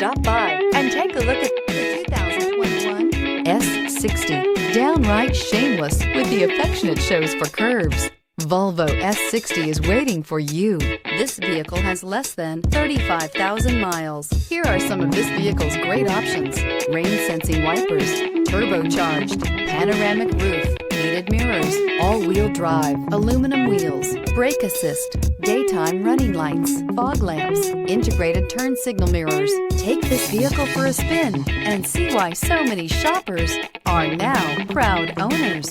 Stop by and take a look at the 2021 S60. Downright shameless with the affectionate shows for curves. Volvo S60 is waiting for you. This vehicle has less than 35,000 miles. Here are some of this vehicle's great options: rain-sensing wipers, turbocharged, panoramic roof, heated mirrors, all-wheel drive, aluminum wheels, brake assist, daytime running lights, fog lamps, integrated turn signal mirrors. Take this vehicle for a spin and see why so many shoppers are now proud owners.